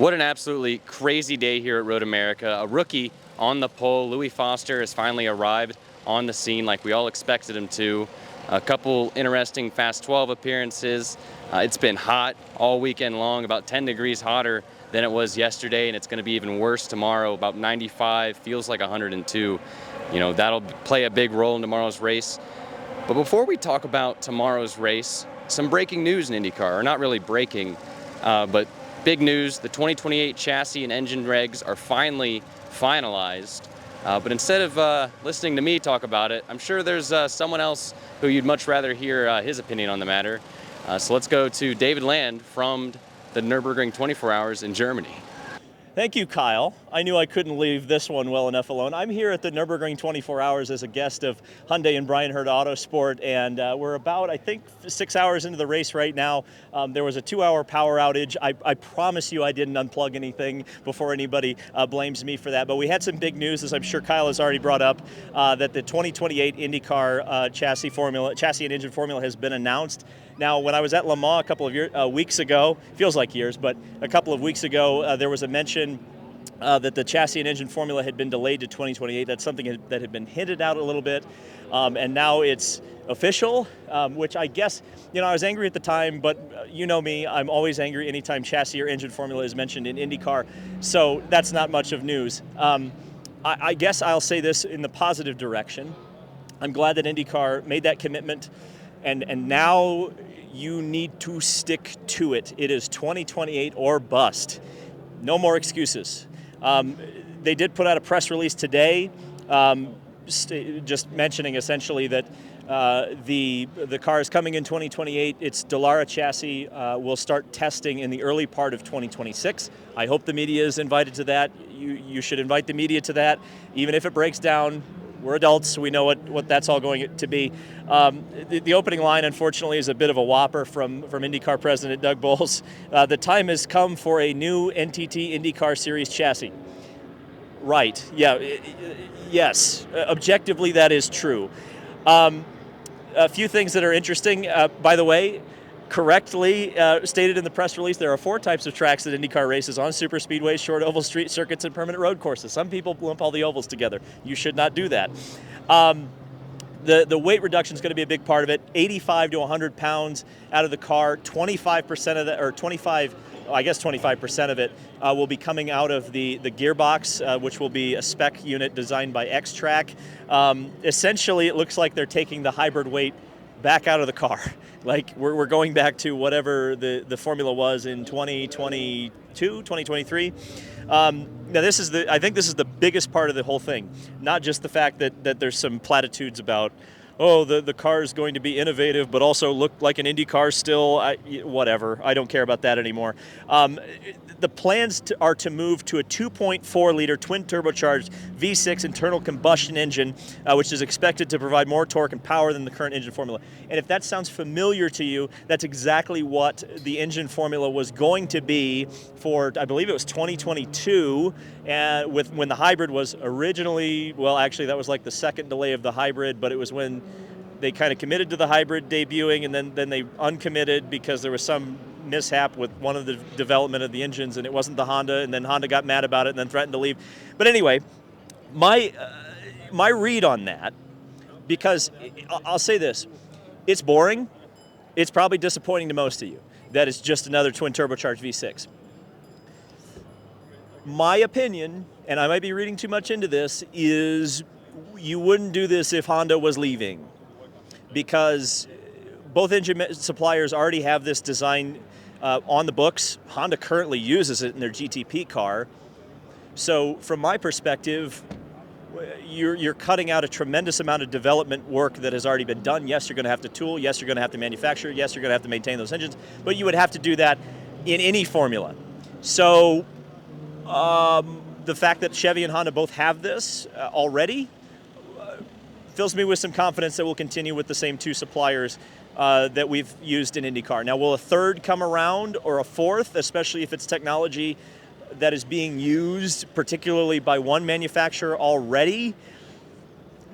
What an absolutely crazy day here at Road America. A rookie on the pole, Louis Foster, has finally arrived on the scene like we all expected him to. A couple interesting Fast 12 appearances. It's been hot all weekend long, about 10 degrees hotter than it was yesterday, and it's going to be even worse tomorrow, about 95, feels like 102. That'll play a big role in tomorrow's race. But before we talk about tomorrow's race, some breaking news in IndyCar, or not really breaking, but big news. The 2028 chassis and engine regs are finally finalized. But instead of listening to me talk about it, I'm sure there's someone else who you'd much rather hear his opinion on the matter. So let's go to David Land from the Nürburgring 24 Hours in Germany. Thank you, Kyle. I knew I couldn't leave this one well enough alone. I'm here at the Nürburgring 24 Hours as a guest of Hyundai and Brian Hurd Autosport, and we're about, I think, 6 hours into the race right now. There was a 2-hour power outage. I promise you I didn't unplug anything before anybody blames me for that. But we had some big news, as I'm sure Kyle has already brought up, that the 2028 IndyCar chassis and engine formula has been announced. Now, when I was at Le Mans a couple of weeks ago, feels like years, but a couple of weeks ago, there was a mention that the chassis and engine formula had been delayed to 2028. That's something that had been hinted out a little bit, and now it's official, which I guess, I was angry at the time, but you know me, I'm always angry anytime chassis or engine formula is mentioned in IndyCar, so that's not much of news. I guess I'll say this in the positive direction. I'm glad that IndyCar made that commitment. And now you need to stick to it. It is 2028 or bust. No more excuses. They did put out a press release today, just mentioning essentially that the car is coming in 2028. Its Dallara chassis will start testing in the early part of 2026. I hope the media is invited to that. You should invite the media to that. Even if it breaks down, we're adults, we know what that's all going to be. The opening line, unfortunately, is a bit of a whopper from IndyCar President Doug Boles. The time has come for a new NTT IndyCar Series chassis. Right, yeah, yes, objectively that is true. A few things that are interesting, by the way, correctly stated in the press release, there are 4 types of tracks that IndyCar races on: super speedways, short oval, street circuits, and permanent road courses. Some people lump all the ovals together. You should not do that. The weight reduction is going to be a big part of it. 85 to 100 pounds out of the car. 25% of that, or 25% of it will be coming out of the gearbox, which will be a spec unit designed by X-Track. Essentially, it looks like they're taking the hybrid weight back out of the car. Like we're going back to whatever the formula was in 2022, 2023. Now I think this is the biggest part of the whole thing. Not just the fact that there's some platitudes about, the car is going to be innovative, but also look like an Indy car still. Whatever. I don't care about that anymore. The plans are to move to a 2.4-liter twin-turbocharged V6 internal combustion engine, which is expected to provide more torque and power than the current engine formula. And if that sounds familiar to you, that's exactly what the engine formula was going to be for, I believe it was 2022, when the hybrid was originally, well, actually that was like the second delay of the hybrid, but it was when they kind of committed to the hybrid debuting, and then they uncommitted because there was some mishap with one of the development of the engines, and it wasn't the Honda, and then Honda got mad about it and then threatened to leave. But anyway, my read on that, because I'll say this, it's boring. It's probably disappointing to most of you that it's just another twin turbocharged V6. My opinion, and I might be reading too much into this, is you wouldn't do this if Honda was leaving, because both engine suppliers already have this design on the books. Honda currently uses it in their GTP car. So from my perspective, you're cutting out a tremendous amount of development work that has already been done. Yes, you're going to have to tool. Yes, you're going to have to manufacture. Yes, you're going to have to maintain those engines. But you would have to do that in any formula. So the fact that Chevy and Honda both have this already fills me with some confidence that we'll continue with the same 2 suppliers that we've used in IndyCar. Now, will a third come around, or a fourth, especially if it's technology that is being used particularly by one manufacturer already?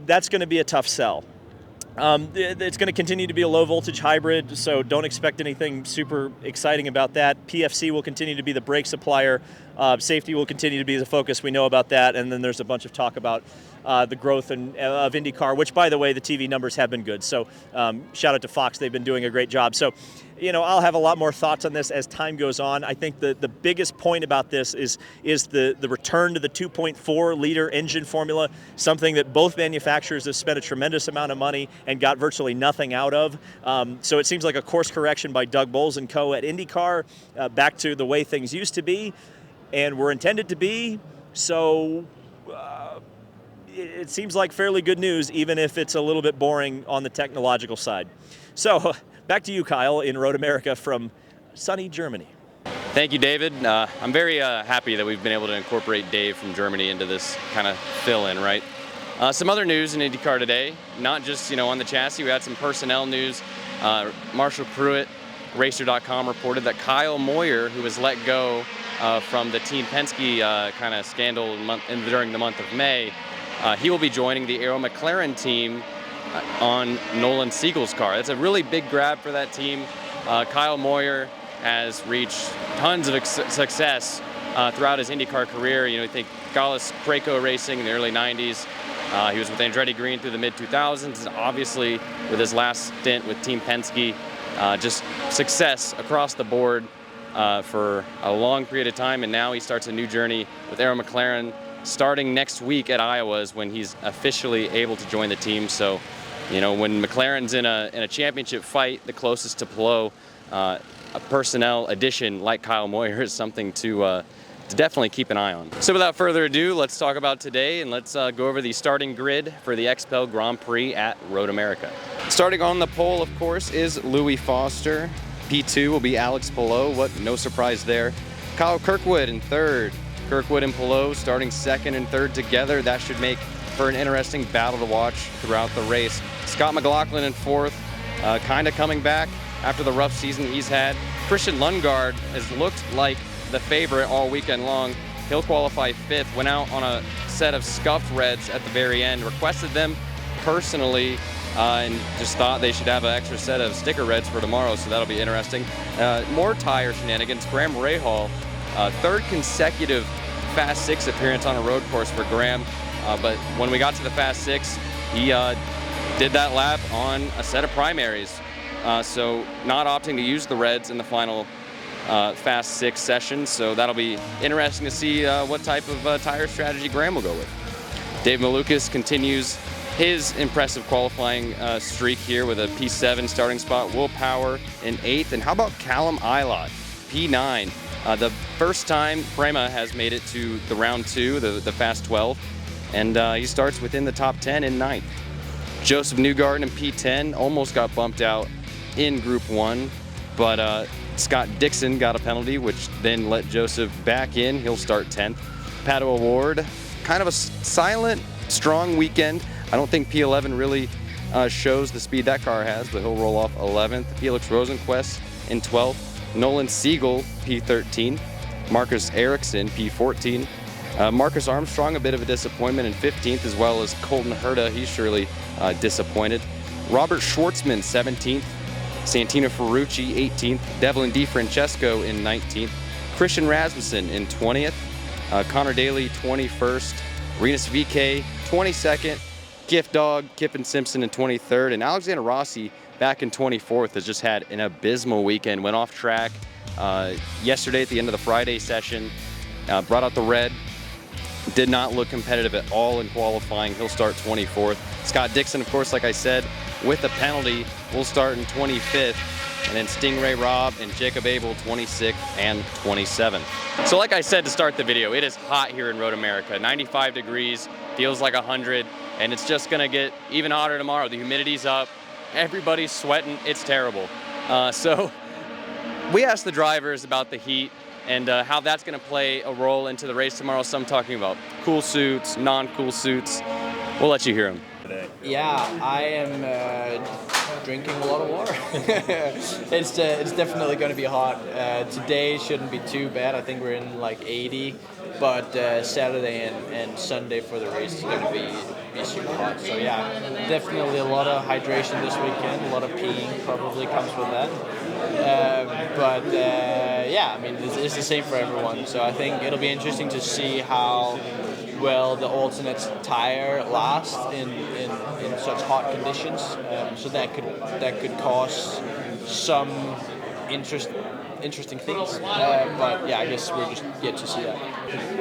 That's going to be a tough sell. It's going to continue to be a low voltage hybrid, so don't expect anything super exciting about that. PFC will continue to be the brake supplier. Safety will continue to be the focus. We know about that. And then there's a bunch of talk about the growth of IndyCar, which, by the way, the TV numbers have been good. So shout out to Fox. They've been doing a great job. So, I'll have a lot more thoughts on this as time goes on. I think the biggest point about this is the return to the 2.4 liter engine formula, something that both manufacturers have spent a tremendous amount of money and got virtually nothing out of. So it seems like a course correction by Doug Bowles and co. at IndyCar, back to the way things used to be and were intended to be. So it seems like fairly good news, even if it's a little bit boring on the technological side. So back to you, Kyle, in Road America from sunny Germany. Thank you, David. I'm very happy that we've been able to incorporate Dave from Germany into this kind of fill-in, right? Some other news in IndyCar today, not just on the chassis. We had some personnel news. Marshall Pruitt, Racer.com, reported that Kyle Moyer, who was let go from the Team Penske kind of scandal during the month of May, he will be joining the Arrow McLaren team on Nolan Siegel's car. That's a really big grab for that team. Kyle Moyer has reached tons of success throughout his IndyCar career. You think Gallus Preco Racing in the early 90s. He was with Andretti Green through the mid-2000s. Obviously, with his last stint with Team Penske, just success across the board for a long period of time. And now he starts a new journey with Arrow McLaren. Starting next week at Iowa is when he's officially able to join the team. So, when McLaren's in a championship fight, the closest to Palou, a personnel addition like Kyle Moyer is something to definitely keep an eye on. So without further ado, let's talk about today, and let's go over the starting grid for the XPEL Grand Prix at Road America. Starting on the pole, of course, is Louis Foster. P2 will be Alex Palou. No surprise there. Kyle Kirkwood in third. Kirkwood and Palou starting second and third together. That should make for an interesting battle to watch throughout the race. Scott McLaughlin in fourth, kind of coming back after the rough season he's had. Christian Lundgaard has looked like the favorite all weekend long. He'll qualify fifth, went out on a set of scuffed reds at the very end, requested them personally, and just thought they should have an extra set of sticker reds for tomorrow, so that'll be interesting. More tire shenanigans. Graham Rahal, third consecutive Fast 6 appearance on a road course for Graham, but when we got to the Fast 6, he did that lap on a set of primaries, so not opting to use the reds in the final Fast 6 session, so that'll be interesting to see what type of tire strategy Graham will go with. Dave Malukas continues his impressive qualifying streak here with a P7 starting spot. Will Power in 8th, and how about Callum Ilott, P9? The first time Prema has made it to the round 2, the Fast 12, and he starts within the top 10 in 9th. Joseph Newgarden in P10 almost got bumped out in Group 1, but Scott Dixon got a penalty, which then let Joseph back in. He'll start 10th. Pato O'Ward, kind of a silent, strong weekend. I don't think P11 really shows the speed that car has, but he'll roll off 11th. Felix Rosenquist in 12th. Nolan Siegel, P13. Marcus Ericsson, P14. Marcus Armstrong, a bit of a disappointment in 15th, as well as Colton Herta. He's surely disappointed. Robert Schwartzman, 17th. Santino Ferrucci, 18th. Devlin DiFrancesco in 19th. Christian Rasmussen in 20th. Connor Daly, 21st. Renus VK, 22nd. Gift Dog, Kippen Simpson in 23rd. And Alexander Rossi, back in 24th, has just had an abysmal weekend. Went off track yesterday at the end of the Friday session. Brought out the red. Did not look competitive at all in qualifying. He'll start 24th. Scott Dixon, of course, like I said, with a penalty, will start in 25th. And then Stingray Robb and Jacob Abel, 26th and 27th. So like I said to start the video, it is hot here in Road America. 95 degrees, feels like 100, and it's just gonna get even hotter tomorrow. The humidity's up, everybody's sweating, it's terrible. So we asked the drivers about the heat and how that's going to play a role into the race tomorrow. Some talking about cool suits, non-cool suits. We'll let you hear them. Yeah, I am drinking a lot of water. It's definitely going to be hot. Today shouldn't be too bad. I think we're in like 80 but Saturday and Sunday for the race is going to be super hot. So yeah, definitely a lot of hydration this weekend. A lot of peeing probably comes with that. But yeah, I mean it's the same for everyone. So I think it'll be interesting to see how well the alternate tire lasts in such hot conditions. So that could cause some interesting things. But yeah, I guess we're just yet to see that.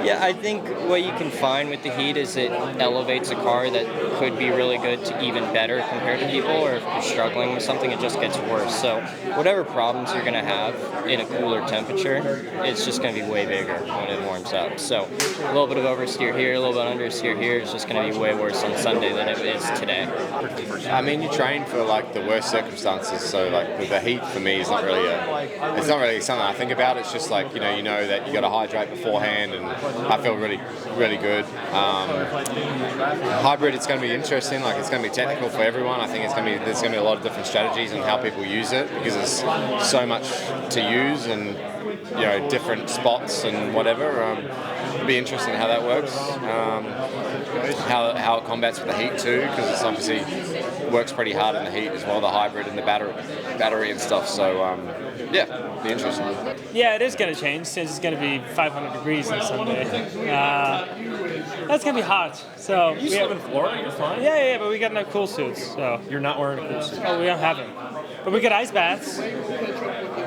Yeah, I think what you can find with the heat is it elevates a car that could be really good to even better compared to people, or if you're struggling with something, it just gets worse. So whatever problems you're going to have in a cooler temperature, it's just going to be way bigger when it warms up. So a little bit of oversteer here, a little bit understeer here, it's just going to be way worse on Sunday than it is today. I mean, you train for like the worst circumstances, so like the heat for me is not really something I think about. It's just like you know that you got to hydrate beforehand, and I feel really good. Hybrid, it's going to be interesting. Like it's going to be technical for everyone. I think there's going to be a lot of different strategies on how people use it because there's so much to use and different spots and whatever. It'll be interesting how that works. How it combats with the heat too, because it's obviously works pretty hard in the heat as well, the hybrid and the battery and stuff. So yeah, be interesting. Yeah, it is going to change since it's going to be 500 degrees on Sunday. That's going to be hot. So You live in Florida, you're fine. yeah, but we got no cool suits. So You're not wearing a cool suit. oh, we don't have it. But we got ice baths.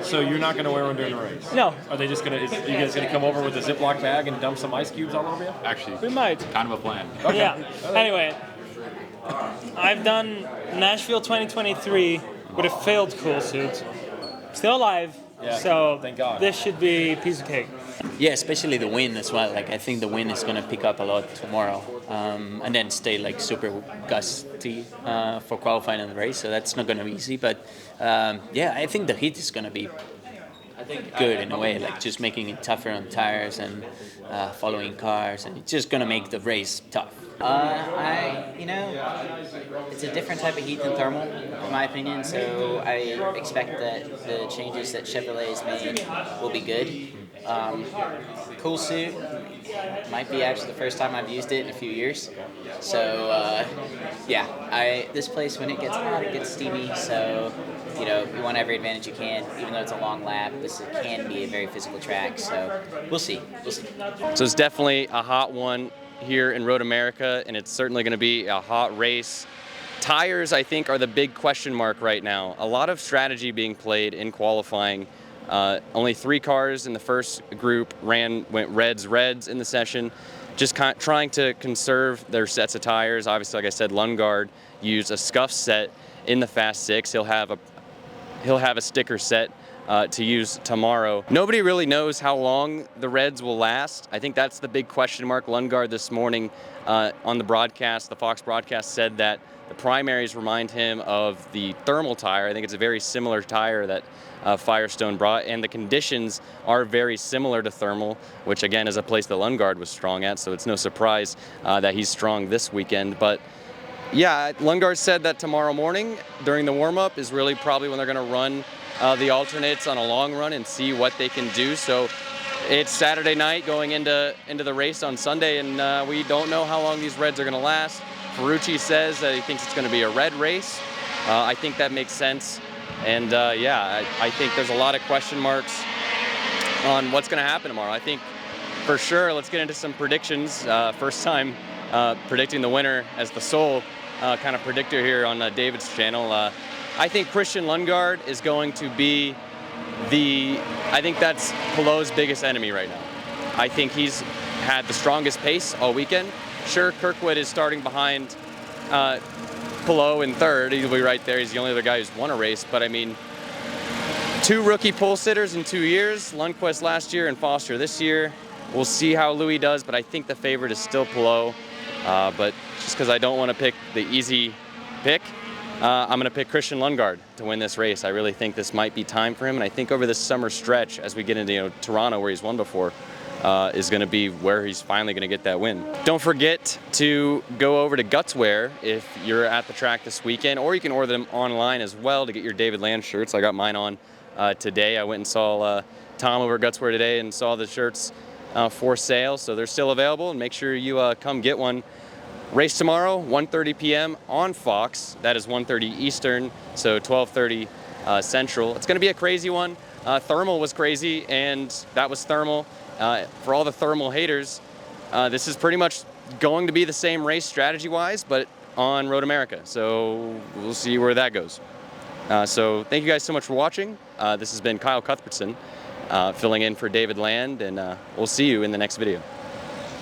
So you're not going to wear one during the race? No, Are they just going to, you guys going to come over with a Ziploc bag and dump some ice cubes all over you? Actually, we might. kind of a plan. Yeah. Anyway, I've done Nashville 2023 with a failed cool suit. Still alive. Yeah, So thank God. this should be a piece of cake. Yeah, especially the wind as well. Like I think the wind is gonna pick up a lot tomorrow, and then stay like super gusty for qualifying in the race. So that's not gonna be easy. But yeah, I think the heat is gonna be good in a way, like just making it tougher on tires and following cars, and it's just gonna make the race tough. It's a different type of heat than thermal, in my opinion. So I expect that the changes that Chevrolet has made will be good. Cool suit might be actually the first time I've used it in a few years. So yeah, this place when it gets hot, it gets steamy. So you want every advantage you can. Even though it's a long lap, this can be a very physical track. So we'll see. So it's definitely a hot one here in Road America, and it's certainly going to be a hot race. Tires, I think, are the big question mark right now. A lot of strategy being played in qualifying. Only 3 cars in the first group went reds in the session, just trying to conserve their sets of tires. Obviously, like I said, Lundgaard used a scuff set in the Fast 6. He'll have a sticker set to use tomorrow. Nobody really knows how long the reds will last. I think that's the big question mark. Lundgaard this morning on the broadcast, the Fox broadcast, said that the primaries remind him of the thermal tire. I think it's a very similar tire that Firestone brought, and the conditions are very similar to thermal, which again is a place that Lundgaard was strong at, so it's no surprise that he's strong this weekend. But yeah, Lundgaard said that tomorrow morning during the warm-up is really probably when they're going to run the alternates on a long run and see what they can do. So it's Saturday night going into the race on Sunday, and we don't know how long these reds are going to last. Ferrucci says that he thinks it's going to be a red race. I think that makes sense. And yeah, I think there's a lot of question marks on what's going to happen tomorrow. I think for sure, let's get into some predictions. First time predicting the winner as the sole kind of predictor here on David's channel. I think Christian Lundgaard is going to be I think that's Pelot's biggest enemy right now. I think he's had the strongest pace all weekend. Sure, Kirkwood is starting behind Pelot in third. He'll be right there. He's the only other guy who's won a race. But I mean, 2 rookie pole sitters in 2 years. Lundqvist last year and Foster this year. We'll see how Louis does, but I think the favorite is still Pelot. But just because I don't want to pick the easy pick, I'm going to pick Christian Lundgaard to win this race. I really think this might be time for him, and I think over this summer stretch, as we get into Toronto, where he's won before, is going to be where he's finally going to get that win. Don't forget to go over to Gutswear if you're at the track this weekend, or you can order them online as well to get your David Land shirts. I got mine on today. I went and saw Tom over at Gutswear today and saw the shirts for sale, so they're still available, and make sure you come get one. Race tomorrow, 1:30 p.m. on Fox. That is 1:30 Eastern, so 12:30 Central. It's going to be a crazy one. Thermal was crazy, and that was thermal. For all the thermal haters, this is pretty much going to be the same race strategy-wise, but on Road America. So we'll see where that goes. So thank you guys so much for watching. This has been Kyle Cuthbertson filling in for David Land, and we'll see you in the next video.